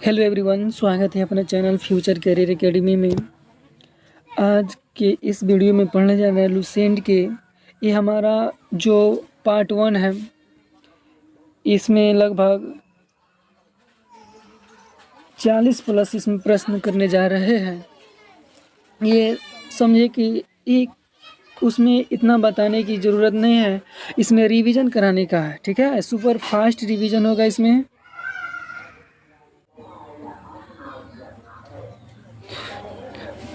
Hello everyone, स्वागत है अपने चैनल फ्यूचर करियर एकेडमी में। आज के इस वीडियो में पढ़ने जा रहे हैं लुसेंट के। ये हमारा जो पार्ट 1 है, इसमें लगभग 40 प्लस इसमें प्रश्न करने जा रहे हैं। ये समझे कि एक उसमें इतना बताने की ज़रूरत नहीं है, इसमें रिवीजन कराने का है। ठीक है, सुपर फास्ट रिवीजन होगा इसमें।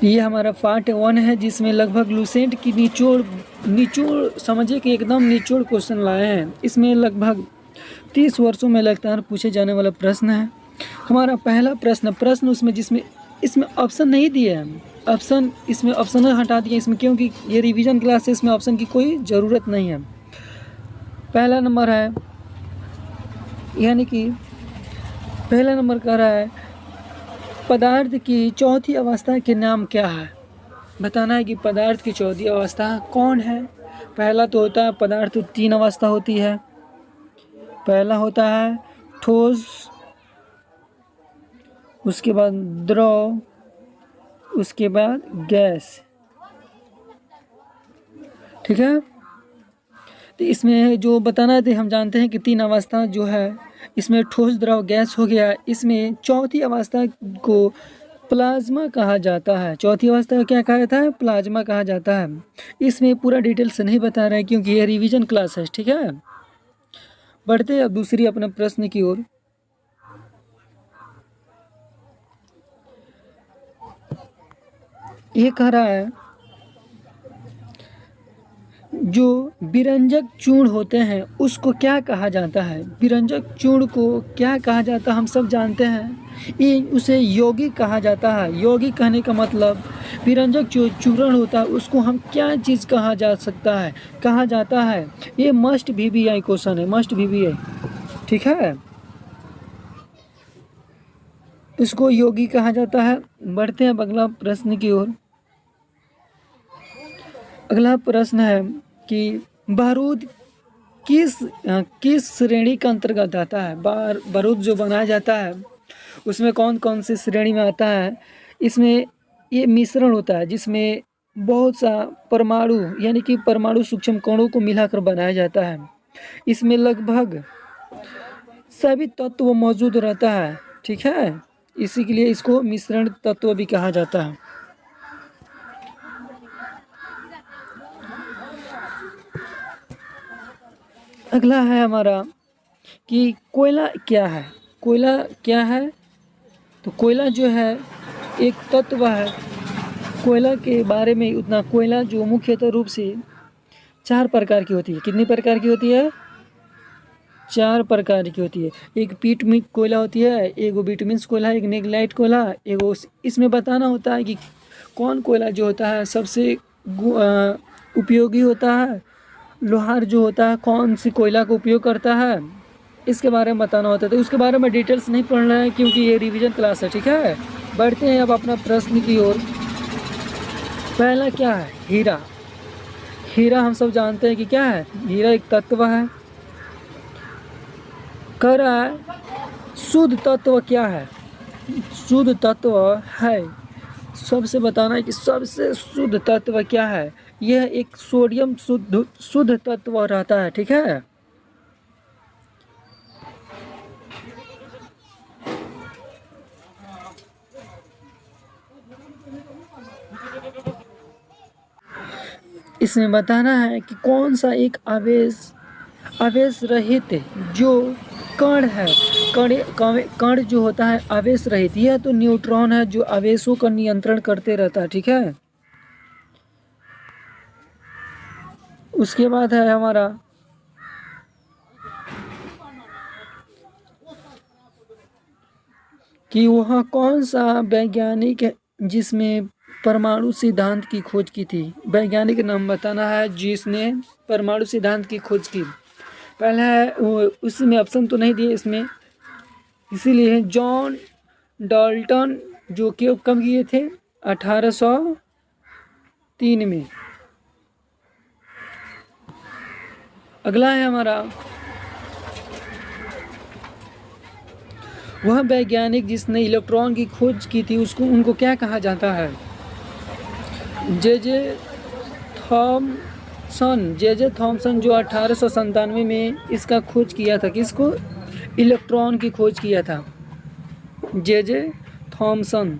ये हमारा पार्ट 1 है, जिसमें लगभग लुसेंट की निचोड़ समझिए कि एकदम निचोड़ क्वेश्चन लाए हैं। इसमें लगभग 30 वर्षों में लगातार पूछे जाने वाला प्रश्न है। हमारा पहला प्रश्न उसमें जिसमें इसमें ऑप्शन नहीं दिए हैं। ऑप्शन इसमें ऑप्शन हटा दिए इसमें, क्योंकि ये रिवीजन क्लास है, इसमें ऑप्शन की कोई ज़रूरत नहीं है। पहला नंबर है, यानी कि पहला नंबर कह रहा है पदार्थ की चौथी अवस्था के नाम क्या है। बताना है कि पदार्थ की चौथी अवस्था कौन है। पहला तो होता है पदार्थ 3 अवस्था होती है। पहला होता है ठोस, उसके बाद द्रव, उसके बाद गैस। ठीक है, तो इसमें जो बताना है, हम जानते हैं कि 3 अवस्था जो है, इसमें ठोस, द्रव, गैस हो गया। इसमें चौथी अवस्था को प्लाज्मा कहा जाता है। चौथी अवस्था को क्या कहा जाता है? प्लाज्मा कहा जाता है। इसमें पूरा डिटेल से नहीं बता रहे हैं, क्योंकि यह रिवीजन क्लास है। ठीक है, बढ़ते हैं अब दूसरी अपने प्रश्न की ओर। ये कह रहा है जो विरंजक चूर्ण होते हैं उसको क्या कहा जाता है। विरंजक चूर्ण को क्या कहा जाता है, हम सब जानते हैं। ये उसे यौगिक कहा जाता है। यौगिक कहने का मतलब विरंजक जो चूर्ण होता है उसको हम क्या चीज़ कहा जा सकता है, कहा जाता है। ये मस्ट VBI क्वेश्चन है, मस्ट VBI। ठीक है, इसको यौगिक कहा जाता है। बढ़ते हैं अब अगला प्रश्न की ओर। अगला प्रश्न है कि बारूद किस श्रेणी के अंतर्गत आता है। बारूद जो बनाया जाता है उसमें कौन कौन सी श्रेणी में आता है। इसमें ये मिश्रण होता है जिसमें बहुत सा परमाणु, यानी कि परमाणु सूक्ष्म कणों को मिलाकर बनाया जाता है। इसमें लगभग सभी तत्व मौजूद रहता है। ठीक है, इसी के लिए इसको मिश्रण तत्व भी कहा जाता है। अगला है हमारा कि कोयला क्या है। कोयला क्या है? तो कोयला जो है एक तत्व है। कोयला के बारे में उतना, कोयला जो मुख्यतः रूप से 4 प्रकार की होती है। कितनी प्रकार की होती है? 4 प्रकार की होती है। एक पीट कोयला होती है, एक बिटुमिन्स कोयला, एक नेग्लाइट कोयला, एक इसमें बताना होता है कि कौन कोयला जो होता है सबसे उपयोगी होता है। लोहार जो होता है कौन सी कोयला को उपयोग करता है, इसके बारे में बताना होता है। तो उसके बारे में डिटेल्स नहीं पढ़ना है, क्योंकि ये रिवीजन क्लास है। ठीक है, बढ़ते हैं अब अपना प्रश्न की ओर। पहला क्या है? हीरा। हीरा हम सब जानते हैं कि क्या है। हीरा एक तत्व है। कह रहा है शुद्ध तत्व क्या है। शुद्ध तत्व है, सबसे बताना है कि सबसे शुद्ध तत्व क्या है। यह एक सोडियम शुद्ध तत्व रहता है। ठीक है, इसमें बताना है कि कौन सा एक आवेश रहित जो कण है। कण जो होता है आवेश रहित, यह तो न्यूट्रॉन है जो आवेशों का नियंत्रण करते रहता है। ठीक है, उसके बाद है हमारा कि वह कौन सा वैज्ञानिक है जिसमें परमाणु सिद्धांत की खोज की थी। वैज्ञानिक नाम बताना है जिसने परमाणु सिद्धांत की खोज की। पहला है वो, उसमें ऑप्शन तो नहीं दिए इसमें, इसीलिए जॉन डाल्टन, जो कि कब किए थे? 1803 में। अगला है हमारा वह वैज्ञानिक जिसने इलेक्ट्रॉन की खोज की थी उसको उनको क्या कहा जाता है? जे थॉमसन जो 1897 में इसका खोज किया था। किसको? इलेक्ट्रॉन की खोज किया था जे थॉमसन।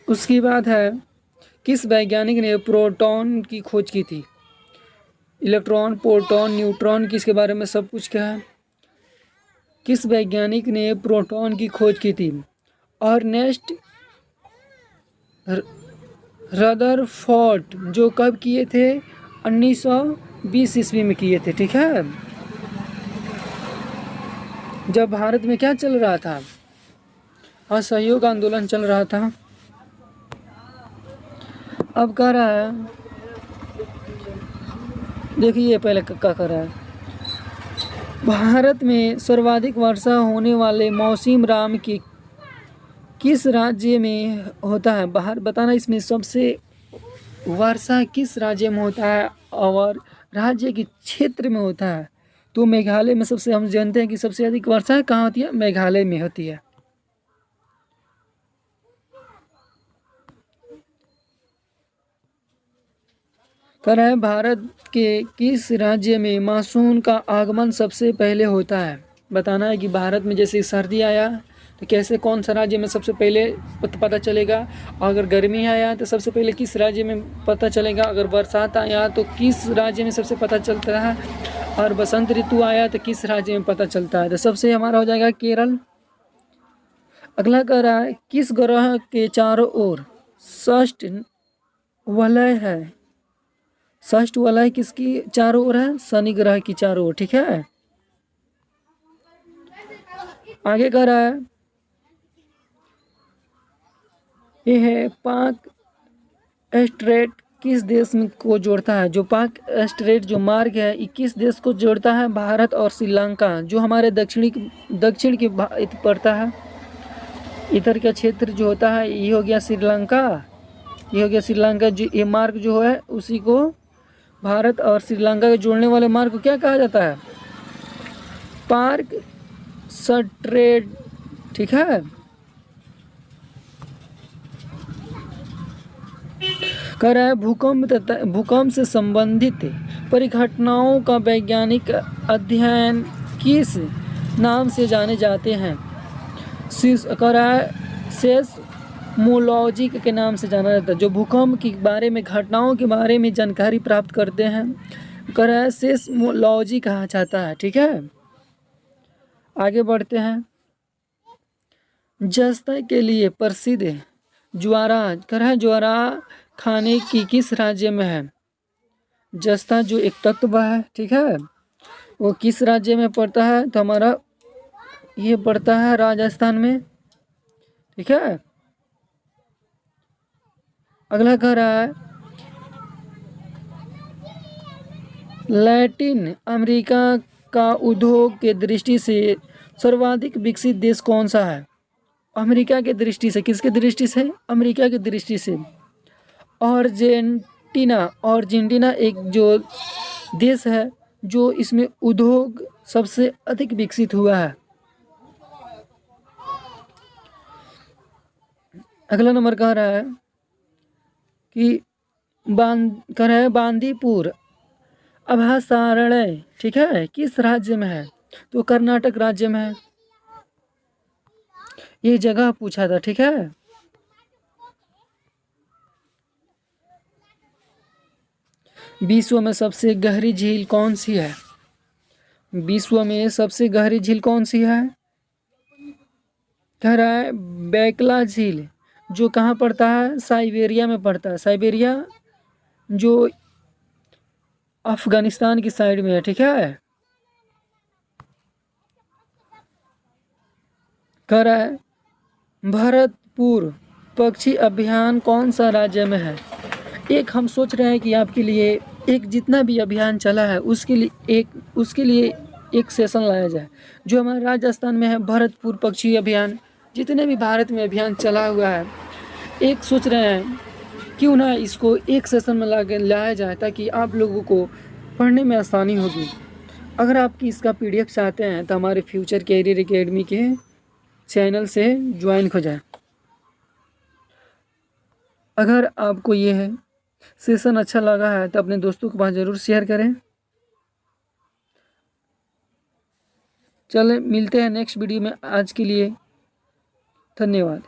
उसकी बात है किस वैज्ञानिक ने प्रोटॉन की खोज की थी? इलेक्ट्रॉन, प्रोटॉन, न्यूट्रॉन, किसके बारे में सब कुछ क्या है? किस वैज्ञानिक ने प्रोटॉन की खोज की थी? Ernest Rutherford. जो कब किए थे? 1920 ईस्वी में किए थे। ठीक है, जब भारत में क्या चल रहा था? असहयोग आंदोलन चल रहा था। अब कह रहा है, देखिए पहले क्या कर रहा है। भारत में सर्वाधिक वर्षा होने वाले मौसम राम की किस राज्य में होता है? बाहर बताना, इसमें सबसे वर्षा किस राज्य में होता है और राज्य के क्षेत्र में होता है? तो मेघालय में सबसे, हम जानते हैं कि सबसे अधिक वर्षा कहाँ होती है? मेघालय में होती है। कह रहा है भारत के किस राज्य में मानसून का आगमन सबसे पहले होता है? बताना है कि भारत में जैसे सर्दी आया तो कैसे, कौन सा राज्य में सबसे पहले पता चलेगा? अगर गर्मी आया तो सबसे पहले किस राज्य में पता चलेगा? अगर बरसात आया तो किस राज्य में सबसे पता चलता है? और बसंत ऋतु आया तो किस राज्य में पता चलता है? तो सबसे हमारा हो जाएगा केरल। अगला कह रहा है किस ग्रह के चारों ओर षष्ठ वलय है? षष्ठ वलय किसकी चारों ओर है? शनि ग्रह की चारों ओर। ठीक है, आगे कह रहा है ये है पाक स्ट्रेट किस देश में को जोड़ता है? जो पाक स्ट्रेट जो मार्ग है ये किस देश को जोड़ता है? भारत और श्रीलंका, जो हमारे दक्षिण की पड़ता है। इधर का क्षेत्र जो होता है ये हो गया श्रीलंका, ये हो गया श्रीलंका। जो ये मार्ग जो है उसी को भारत और श्रीलंका के जोड़ने वाले मार्ग को क्या कहा जाता है? पाक स्ट्रेट। ठीक है, कह रहा है भूकंप से संबंधित परिघटनाओं का वैज्ञानिक अध्ययन किस नाम से जाने जाते हैं? कह रहा है सेस्मोलॉजी के नाम से जाना जाता है। जो भूकंप के बारे में, घटनाओं के बारे में जानकारी प्राप्त करते हैं, कह रहा है सेस्मोलॉजी कहा जाता है। ठीक है, आगे बढ़ते हैं। जस्ता के लिए प्रसिद्ध ज्वारा, कह रहा है ज्वारा खाने की किस राज्य में है? जस्ता जो एक तत्व है, ठीक है, वो किस राज्य में पड़ता है? तो हमारा ये पड़ता है राजस्थान में। ठीक है, अगला कह रहा है लैटिन अमेरिका का उद्योग के दृष्टि से सर्वाधिक विकसित देश कौन सा है? अमेरिका के दृष्टि से, किसके दृष्टि से? अमेरिका की दृष्टि से। अर्जेंटीना एक जो देश है जो इसमें उद्योग सबसे अधिक विकसित हुआ है। अगला नंबर कह रहा है कि कह रहा है बांदीपुर अभयारण्य, ठीक है, किस राज्य में है? तो कर्नाटक राज्य में है। ये जगह पूछा था। ठीक है, विश्व में सबसे गहरी झील कौन सी है? विश्व में सबसे गहरी झील कौन सी है? कह रहा है बैकला झील, जो कहाँ पड़ता है? साइबेरिया में पड़ता है। साइबेरिया जो अफगानिस्तान की साइड में है। ठीक है, कह रहा है भरतपुर पक्षी अभियान कौन सा राज्य में है? एक हम सोच रहे हैं कि आपके लिए एक जितना भी अभियान चला है उसके लिए एक सेशन लाया जाए, जो हमारे राजस्थान में है भरतपुर पक्षी अभियान। जितने भी भारत में अभियान चला हुआ है, एक सोच रहे हैं क्यों ना इसको एक सेशन में लाया जाए ताकि आप लोगों को पढ़ने में आसानी होगी। अगर आप इसका PDF चाहते हैं तो हमारे फ्यूचर कैरियर एकेडमी के चैनल से ज्वाइन हो जाए। अगर आपको ये है सेशन अच्छा लगा है तो अपने दोस्तों के पास ज़रूर शेयर करें। चलें मिलते हैं नेक्स्ट वीडियो में। आज के लिए धन्यवाद।